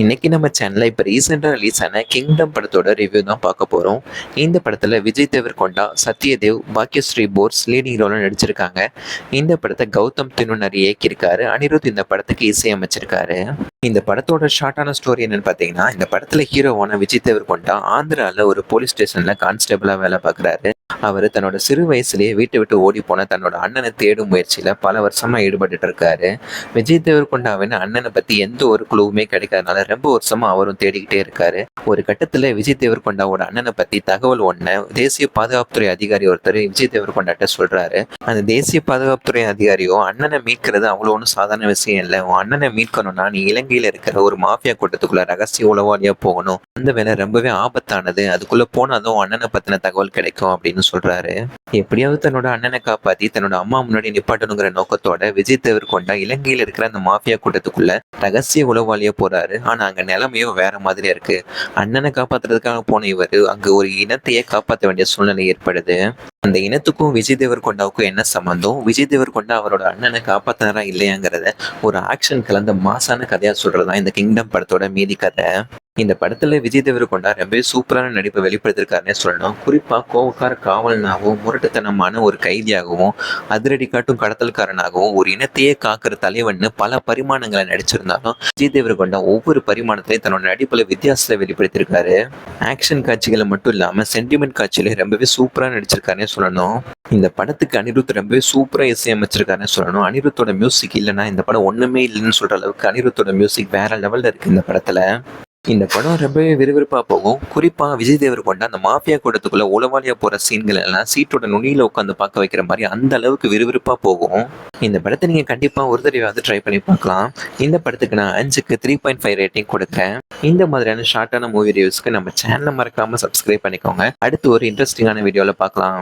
இன்னைக்கு நம்ம சேனல்ல இப்ப ரீசெண்டா ரிலீஸ் ஆன கிங்டம் படத்தோட ரிவ்யூ தான் பார்க்க போறோம். இந்த படத்துல விஜய் தேவரகொண்டா, சத்யதேவ், பாக்யஸ்ரீ போஸ் லீடிங் ரோல்ல நடிச்சிருக்காங்க. இந்த படத்தை கௌதம் தின்னுனர் இயக்கியிருக்காரு. அனிருத் இந்த படத்துக்கு இசையமைச்சிருக்காரு. இந்த படத்தோட ஷார்ட்டான ஸ்டோரி என்னன்னு பார்த்தீங்கன்னா, இந்த படத்துல ஹீரோவான விஜய் தேவரகொண்டா ஆந்திரால ஒரு போலீஸ் ஸ்டேஷன்ல கான்ஸ்டபிளா வேலை பார்க்குறாரு. அவர் தன்னோட சிறு வயசுலயே வீட்டை விட்டு ஓடி போன தன்னோட அண்ணனை தேடும் முயற்சியில பல வருஷமா ஈடுபட்டு இருக்காரு. விஜய் தேவரகொண்டாவின் அண்ணனை பத்தி எந்த ஒரு குழுவுமே கிடைக்காதனால ரொம்ப வருஷமா அவரும் தேடிக்கிட்டே இருக்காரு. ஒரு கட்டத்துல விஜய் தேவரகொண்டாவோட அண்ணனை பத்தி தகவல் ஒண்ண தேசிய பாதுகாப்புத்துறை அதிகாரி ஒருத்தர் விஜய் தேவரகொண்டாட்ட சொல்றாரு. அந்த தேசிய பாதுகாப்புத்துறை அதிகாரியோ, அண்ணனை மீட்கிறது அவ்வளோ ஒன்றும் சாதாரண விஷயம் இல்லை, உன் அண்ணனை மீட்கணும்னா நீ இலங்கையில இருக்கிற ஒரு மாஃபியா கூட்டத்துக்குள்ள ரகசிய உளவாளியா போகணும், அந்த வேலை ரொம்பவே ஆபத்தானது, அதுக்குள்ள போனாதான் உன் அண்ணனை பத்தின தகவல் கிடைக்கும் அப்படின்னு சொல்றாரு. எப்படியாவது தன்னோட அண்ணனை காப்பாத்தி தன்னோட அம்மா முன்னாடி நிப்பாட்டணுங்கிற நோக்கத்தோட விஜய் தேவரகொண்டா இலங்கையில இருக்கிற அந்த மாஃபியா கூட்டத்துக்குள்ள ரகசிய உளவாளியா போறாரு. ஆனா அங்க நிலைமையும் வேற மாதிரியா இருக்கு. அண்ணனை காப்பாத்துறதுக்காக போன இவர் அங்க ஒரு இனத்தையே காப்பாற்ற வேண்டிய சூழ்நிலை ஏற்படுது. அந்த இனத்துக்கும் விஜய் தேவரகொண்டாவுக்கும் என்ன சம்பந்தம், விஜய் தேவரகொண்டா அவரோட அண்ணனை காப்பாத்தினாரா இல்லையாங்கிறத ஒரு ஆக்ஷன் கலந்த மாசான கதையா சொல்றதுதான் இந்த கிங்டம் படத்தோட மீதி கதை. இந்த படத்துல விஜய் தேவரகொண்டா ரொம்பவே சூப்பரான நடிப்பை வெளிப்படுத்திருக்காருன்னே சொல்லணும். குறிப்பா கோவக்கார காவலனாகவும், முரட்டுத்தனமான ஒரு கைதியாகவும், அதிரடி காட்டும் கடத்தல்காரனாகவும், ஒரு இனத்தையே காக்கிற தலைவன் பல பரிமாணங்களை நடிச்சிருந்தாலும் விஜய் தேவரகொண்டா ஒவ்வொரு பரிமாணத்திலையும் தன்னோட நடிப்புல வித்தியாசத்தை வெளிப்படுத்தியிருக்காரு. ஆக்ஷன் காட்சிகளை மட்டும் இல்லாம சென்டிமெண்ட் காட்சியில ரொம்பவே சூப்பரா நடிச்சிருக்காருன்னே சொல்லணும். இந்த படத்துக்கு அனிருத் ரொம்பவே சூப்பரா இசையமைச்சிருக்காருன்னு சொல்லணும். அனிருத்தோட மியூசிக் இல்லைன்னா இந்த படம் ஒண்ணுமே இல்லைன்னு சொல்ற அளவுக்கு அனிருத்தோட மியூசிக் வேற லெவல்ல இருக்கு இந்த படத்துல. இந்த படம் ரொம்பவே விறுவிறுப்பா போகும். குறிப்பா விஜய் தேவரகொண்டா அந்த மாஃபியா கூட்டத்துக்குள்ள உளவாளியா போற சீன்கள் எல்லாம் சீட்டோட நுனியில உட்காந்து பார்க்க வைக்கிற மாதிரி அந்த அளவுக்கு விறுவிறுப்பா போகும். இந்த படத்தை நீங்க கண்டிப்பா ஒரு தடவையாவது ட்ரை பண்ணி பார்க்கலாம். இந்த படத்துக்கு நான் 5க்கு 3.5 ரேட்டிங் கொடுக்குறேன். இந்த மாதிரியான ஷார்ட்டான மூவி ரிவ்யூஸ்க்கு நம்ம சேனலை மறக்காம சப்ஸ்கிரைப் பண்ணிக்கோங்க. அடுத்து ஒரு இன்ட்ரெஸ்டிங்கான வீடியோல பார்க்கலாம்.